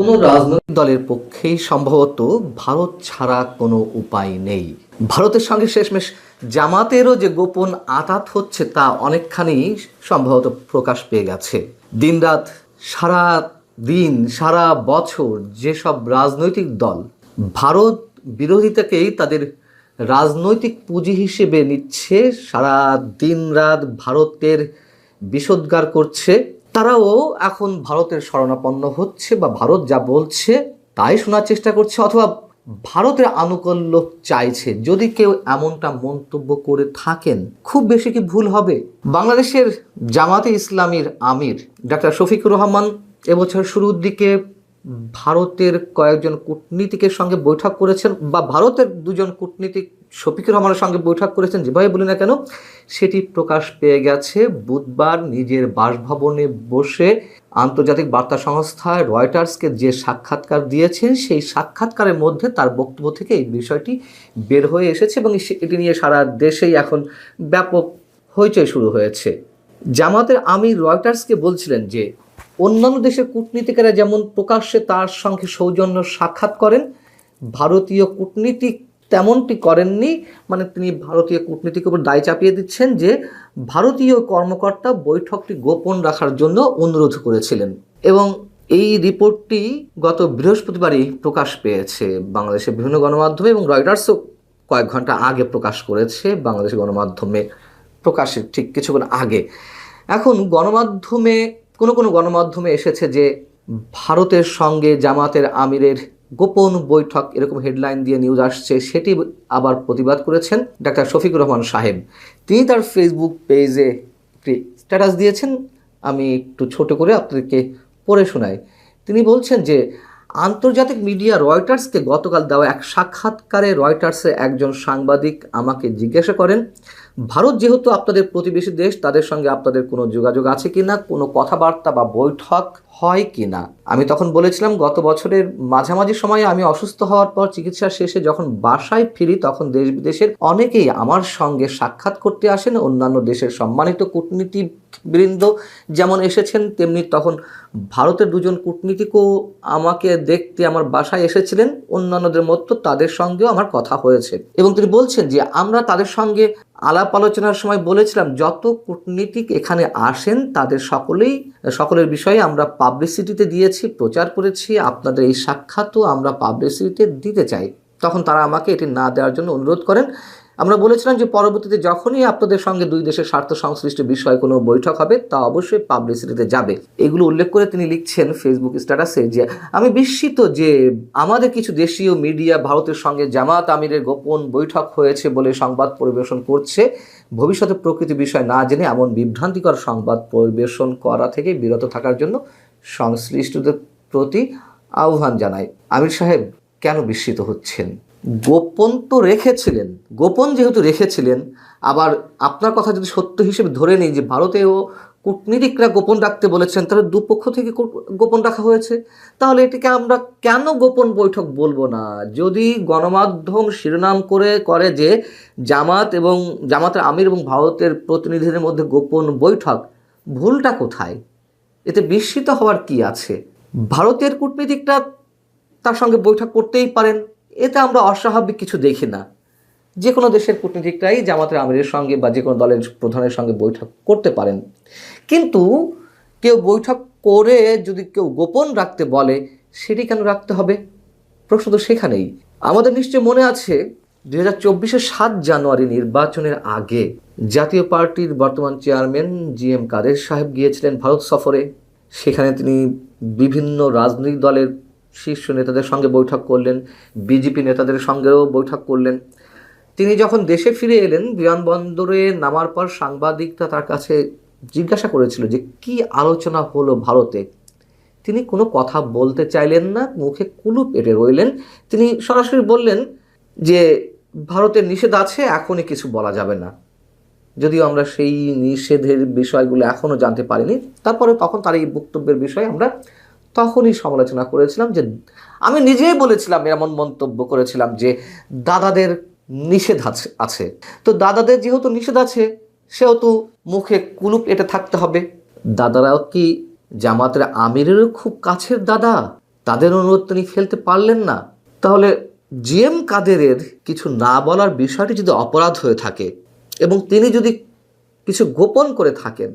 কোনো রাজনৈতিক দলের পক্ষেই সম্ভবত ভারত ছাড়া কোনো উপায় নেই। ভারতের সঙ্গে শেষমেশ জামাতেরও যে গোপন আঁতাত হচ্ছে তা অনেকখানি সম্ভবত প্রকাশ পেয়ে গেছে। দিনরাত, সারা দিন, সারা বছর যেসব রাজনৈতিক দল ভারত বিরোধিতাকেই তাদের রাজনৈতিক পুঁজি হিসেবে নিচ্ছে, সারা দিন রাত ভারতের বিষোদ্গার করছে, তারাও এখন ভারতের শরণাপন্ন হচ্ছে বা ভারত যা বলছে তাই শোনার চেষ্টা করছে, অথবা ভারতের আনুকূল্য চাইছে। যদি কেউ এমনটা মন্তব্য করে থাকেন, খুব বেশি কি ভুল হবে? বাংলাদেশের জামাতে ইসলামীর আমির ডাক্তার শফিকুর রহমান এবছর শুরুর দিকে ভারতের কয়েকজন কূটনীতিকের সঙ্গে বৈঠক করেছেন, বা ভারতের দুজন কূটনীতিক শফিকুর রহমানের সঙ্গে বৈঠক করেছেন, যেভাবে বলি না কেন, সেটি প্রকাশ পেয়ে গেছে বুধবার নিজের বাসভবনে বসে আন্তর্জাতিক বার্তা সংস্থা রয়টার্সকে যে সাক্ষাৎকার দিয়েছেন, সেই সাক্ষাৎকারের মধ্যে তার বক্তব্য থেকে এই বিষয়টি বের হয়ে এসেছে এবং এটি নিয়ে সারা দেশেই এখন ব্যাপক হইচই শুরু হয়েছে। জামাতের আমির রয়টার্সকে বলছিলেন যে অন্যান্য দেশের কূটনীতিকেরা যেমন প্রকাশ্যে তার সঙ্গে সৌজন্য সাক্ষাৎ করেন, ভারতীয় কূটনীতিক তেমনটি করেননি। মানে তিনি ভারতীয় কূটনীতিকের উপর দায় চাপিয়ে দিচ্ছেন যে ভারতীয় কর্মকর্তা বৈঠকটি গোপন রাখার জন্য অনুরোধ করেছিলেন। এবং এই রিপোর্টটি গত বৃহস্পতিবারই প্রকাশ পেয়েছে বাংলাদেশের বিভিন্ন গণমাধ্যমে, এবং রয়টার্সও কয়েক ঘন্টা আগে প্রকাশ করেছে বাংলাদেশের গণমাধ্যমে প্রকাশের ঠিক কিছুক্ষণ আগে। এখন গণমাধ্যমে কোনো গণমাধ্যমে এসেছে যে ভারতের সঙ্গে জামাতের আমিরের গোপন বৈঠক, এরকম হেডলাইন দিয়ে নিউজ আসছে। সেটি আবার প্রতিবাদ করেছেন ডাক্তার শফিকুর রহমান সাহেব। তিনি তার ফেসবুক পেজে একটি স্ট্যাটাস দিয়েছেন, আমি একটু ছোট করে আপনাদেরকে পড়ে শোনাই। তিনি বলছেন যে আন্তর্জাতিক মিডিয়া রয়টার্সকে গতকাল দেওয়া এক সাক্ষাৎকারে রয়টার্সের একজন সাংবাদিক আমাকে জিজ্ঞাসা করেন, ভারত যেহেতু আপনাদের প্রতিবেশী দেশ, তাদের সঙ্গে আপনাদের কোনো যোগাযোগ আছে কিনা, কোনো কথাবার্তা বা বৈঠক হয় কিনা। আমি তখন বলেছিলাম, গত বছরের মাঝামাঝি সময়ে আমি অসুস্থ হওয়ার পর চিকিৎসা শেষে যখন বাসায় ফিরি, তখন দেশ বিদেশের অনেকেই আমার সঙ্গে সাক্ষাৎ করতে আসেন। অন্যান্য দেশের সম্মানিত কূটনীতিবৃন্দ যেমন এসেছেন, তেমনি তখন ভারতের দুজন কূটনীতিকও আমাকে দেখতে আমার বাসায় এসেছিলেন। অন্যান্যদের মতো তাদের সঙ্গেও আমার কথা হয়েছে। এবং তিনি বলছেন যে আমরা তাদের সঙ্গে আলাপ আলোচনার সময় বলেছিলাম, যত কূটনীতিক এখানে আসেন তাদের সকলের বিষয়ে আমরা পাবলিসিটিতে দিয়েছি, প্রচার করেছি। আপনাদের এই সাক্ষাৎও আমরা পাবলিসিটিতে দিতে চাই। তখন তারা আমাকে এটি না দেওয়ার জন্য অনুরোধ করেন। আমরা বলেছিলাম যে পরবর্তীতে যখনই আপনাদের সঙ্গে দুই দেশের স্বার্থ সংশ্লিষ্ট বিষয়ে কোনো বৈঠক হবে, তা অবশ্যই পাবলিসিটিতে যাবে। এগুলো উল্লেখ করে তিনি লিখছেন ফেসবুক স্ট্যাটাসে যে আমি বিস্মিত যে আমাদের কিছু দেশীয় মিডিয়া ভারতের সঙ্গে জামাত আমিরের গোপন বৈঠক হয়েছে বলে সংবাদ পরিবেশন করছে। ভবিষ্যতে প্রকৃতি বিষয় না জেনে এমন বিভ্রান্তিকর সংবাদ পরিবেশন করা থেকে বিরত থাকার জন্য সংশ্লিষ্টদের প্রতি আহ্বান জানাই। আমির সাহেব কেন বিস্মিত হচ্ছেন? গোপন তো রেখেছিলেন। গোপন যেহেতু রেখেছিলেন, আবার আপনার কথা যদি সত্য হিসেবে ধরে নিই যে ভারতেও কূটনীতিকরা গোপন রাখতে বলেছেন, তাহলে দুপক্ষ থেকে গোপন রাখা হয়েছে, তাহলে এটিকে আমরা কেন গোপন বৈঠক বলবো না? যদি গণমাধ্যম শিরোনাম করে যে জামাতের আমির এবং ভারতের প্রতিনিধিদের মধ্যে গোপন বৈঠক, ভুলটা কোথায়? এতে বিস্মিত হওয়ার কি আছে? ভারতের কূটনীতিকরা তার সঙ্গে বৈঠক করতেই পারেন, এতে আমরা অস্বাভাবিক কিছু দেখি না। যে কোনো দেশের কূটনীতিকরাই জামাতের আমিরের সঙ্গে বা যে কোনো দলের প্রধানের সঙ্গে বৈঠক করতে পারেন। কিন্তু কেউ বৈঠক করে যদি কেউ গোপন রাখতে বলে, সেটি কেন রাখতে হবে? প্রশ্ন তো সেখানেই। আমাদের নিশ্চয় মনে আছে 2024-এর 7 জানুয়ারি নির্বাচনের আগে জাতীয় পার্টির বর্তমান চেয়ারম্যান GM কাদের সাহেব গিয়েছিলেন ভারত সফরে। সেখানে তিনি বিভিন্ন রাজনৈতিক দলের শীর্ষ নেতাদের সঙ্গে বৈঠক করলেন, বিজেপি নেতাদের সঙ্গেও বৈঠক করলেন। তিনি যখন দেশে ফিরে এলেন, বিমানবন্দরে নামার পর সাংবাদিকরা তার কাছে জিজ্ঞাসা করেছিল যে কি আলোচনা হলো ভারতে। তিনি কোনো কথা বলতে চাইলেন না, মুখে কুলুপ এঁটে রইলেন। তিনি সরাসরি বললেন যে ভারতের নিষেধ আছে, এখনই কিছু বলা যাবে না। যদিও আমরা সেই নিষেধের বিষয়গুলো এখনও জানতে পারিনি, তারপরে তখন তার এই বক্তব্যের বিষয়ে আমরা তখনই সমালোচনা করেছিলাম। যে আমি নিজেই বলেছিলাম, এমন মন্তব্য করেছিলাম যে দাদাদের নিষেধ আছে। তো দাদাদের যেহেতু নিষেধ আছে, সেহেতু মুখে কুলুপ এঁটে থাকতে হবে। দাদারাও কি জামাতের আমিরেরও খুব কাছের দাদা? তাদের অনুরোধ তিনি ফেলতে পারলেন না। তাহলে জিএম কাদেরের কিছু না বলার বিষয়টি যদি অপরাধ হয়ে থাকে এবং তিনি যদি কিছু গোপন করে থাকেন,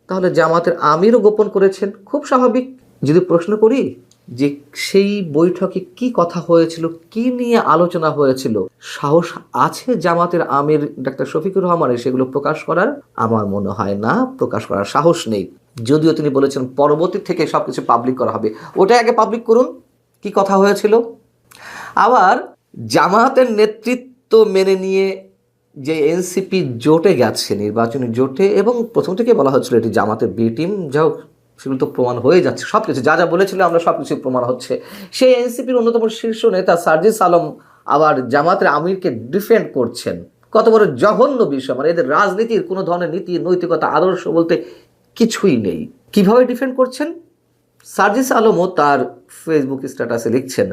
তাহলে জামাতের আমিরও গোপন করেছেন, খুব স্বাভাবিক। যদি প্রশ্ন করি যে সেই বৈঠকে কি কথা হয়েছিল, কি নিয়ে আলোচনা হয়েছিল, সাহস আছে জামাতের আমির ডাক্তার শফিকুর রহমানের সেগুলো প্রকাশ করার? আমার মনে হয় না, প্রকাশ করার সাহস নেই। যদিও তিনি বলেছেন পরবর্তী থেকে সবকিছু পাবলিক করা হবে, ওটাই আগে পাবলিক করুন কি কথা হয়েছিল। আবার জামাতের নেতৃত্ব মেনে নিয়ে যে এনসিপি জোটে গেছে, নির্বাচনী জোটে, এবং প্রথম থেকে বলা হচ্ছিল এটি জামাতের বি টিম, যাও সেগুলো তো প্রমাণ হয়ে যাচ্ছে, সব কিছু যা যা বলেছিল আমরা সব কিছু প্রমাণ হচ্ছে। সেই এনসিপির অন্যতম শীর্ষ নেতা সার্জিস আলম আবার জামাতের আমিরকে ডিফেন্ড করছেন। কত বড় জঘন্য বিষয়! মানে এদের রাজনীতির কোনো ধরনের নীতি, নৈতিকতা, আদর্শ বলতে কিছুই নেই। কিভাবে ডিফেন্ড করছেন? সার্জিস আলমও তার ফেসবুক স্ট্যাটাসে লিখছেন,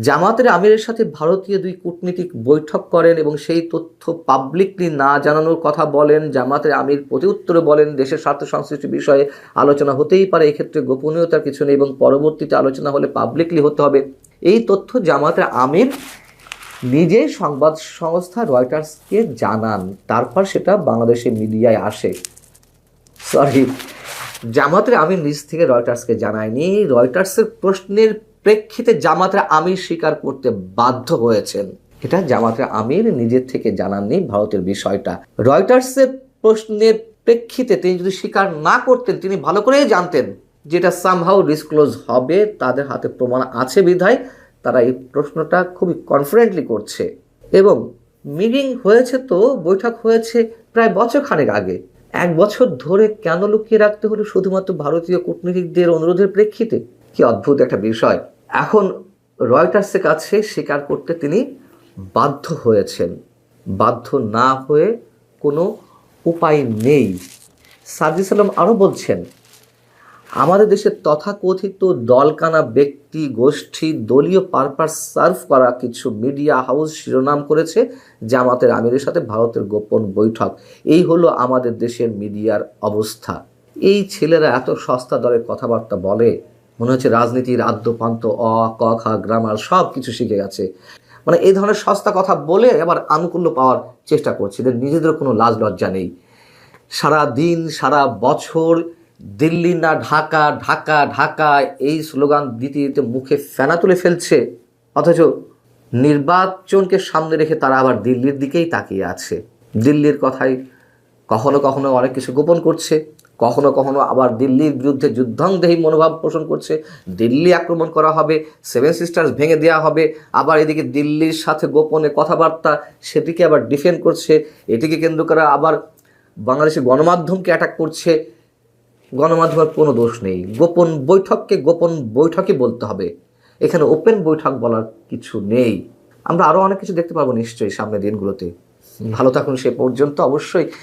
জামাতের আমিরের সাথে ভারতীয় দুই কূটনীতিক বৈঠক করেন এবং সেই তথ্য পাবলিকলি না জানানোর কথা বলেন। জামাতের আমির প্রতিউত্তরে বলেন, দেশের স্বার্থ সংশ্লিষ্ট বিষয়ে আলোচনা হতেই পারে, এক্ষেত্রে গোপনীয়তার কিছু নেই এবং পরবর্তীতে আলোচনা হলে পাবলিকলি হতে হবে। এই তথ্য জামাতের আমির নিজেই সংবাদ সংস্থা রয়টার্সকে জানান, তারপর সেটা বাংলাদেশের মিডিয়ায় আসে। সরি, জামাতের আমির নিজ থেকে রয়টার্সকে জানায়নি। রয়টার্সের প্রশ্নের প্রেক্ষিতে জামাতের আমির স্বীকার করতে বাধ্য হয়েছেন। এটা জামাতের আমির নিজের থেকে জানাননি ভারতের বিষয়টা। রয়টার্সের প্রশ্নের প্রেক্ষিতে তিনি যদি স্বীকার না করতেন, তিনি ভালো করেই জানতেন যেটা সামহাউ ডিসক্লোজ হবে, তাদের হাতে প্রমাণ আছে বিধায় তারা এই প্রশ্নটা খুবই কনফিডেন্টলি করছে। এবং মিটিং হয়েছে, তো বৈঠক হয়েছে প্রায় বছরখানেক আগে। 1 বছর ধরে কেন লুকিয়ে রাখতে হলো শুধুমাত্র ভারতীয় কূটনীতিকদের অনুরোধের প্রেক্ষিতে? কি অদ্ভুত একটা বিষয়। এখন রয়টার্সের কাছে স্বীকার করতে তিনি বাধ্য হয়েছেন। বাধ্য না হয়ে কোনো উপায় নেই। সার্জিস আলম আরও বলছেন, আমাদের দেশের তথাকথিত দলকানা ব্যক্তি গোষ্ঠী দলীয় পারপাস সার্ভ করা কিছু মিডিয়া হাউস শিরোনাম করেছে জামাতের আমিরের সাথে ভারতের গোপন বৈঠক। এই হলো আমাদের দেশের মিডিয়ার অবস্থা। এই ছেলেরা এত সস্তা দরের কথাবার্তা বলে, মনে হচ্ছে রাজনীতির আদ্যপান্ত অ ক খ গ্রামার সব কিছু শিখে গেছে। মানে এই ধরনের সস্তা কথা বলে আবার আনুকূল্য পাওয়ার চেষ্টা করছে, এদের নিজেদের কোনো লাজ লজ্জা নেই। সারা দিন সারা বছর দিল্লি না ঢাকা, ঢাকা ঢাকা এই স্লোগান দিতে দিতে মুখে ফেনা তুলে ফেলছে, অথচ নির্বাচনকে সামনে রেখে তারা আবার দিল্লির দিকেই তাকিয়ে আছে। দিল্লির কথাই কখনো কখনো অনেক কিছু গোপন করছে, কখনো কখনো আবার দিল্লির বিরুদ্ধে যুদ্ধাংদেহী মনোভাব পোষণ করছে। দিল্লি আক্রমণ করা হবে, 7 সিস্টার্স ভেঙে দেওয়া হবে, আবার এদিকে দিল্লির সাথে গোপনে কথাবার্তা, সেটিকে আবার ডিফেন্ড করছে। এটিকে কেন্দ্র করে আবার বাংলাদেশের গণমাধ্যমকে অ্যাটাক করছে। গণমাধ্যমের কোনো দোষ নেই, গোপন বৈঠককে গোপন বৈঠকই বলতে হবে, এখানে ওপেন বৈঠক বলার কিছু নেই। আমরা আরও অনেক কিছু দেখতে পারবো নিশ্চয়ই সামনের দিনগুলোতে। ভালো থাকুন সে পর্যন্ত। অবশ্যই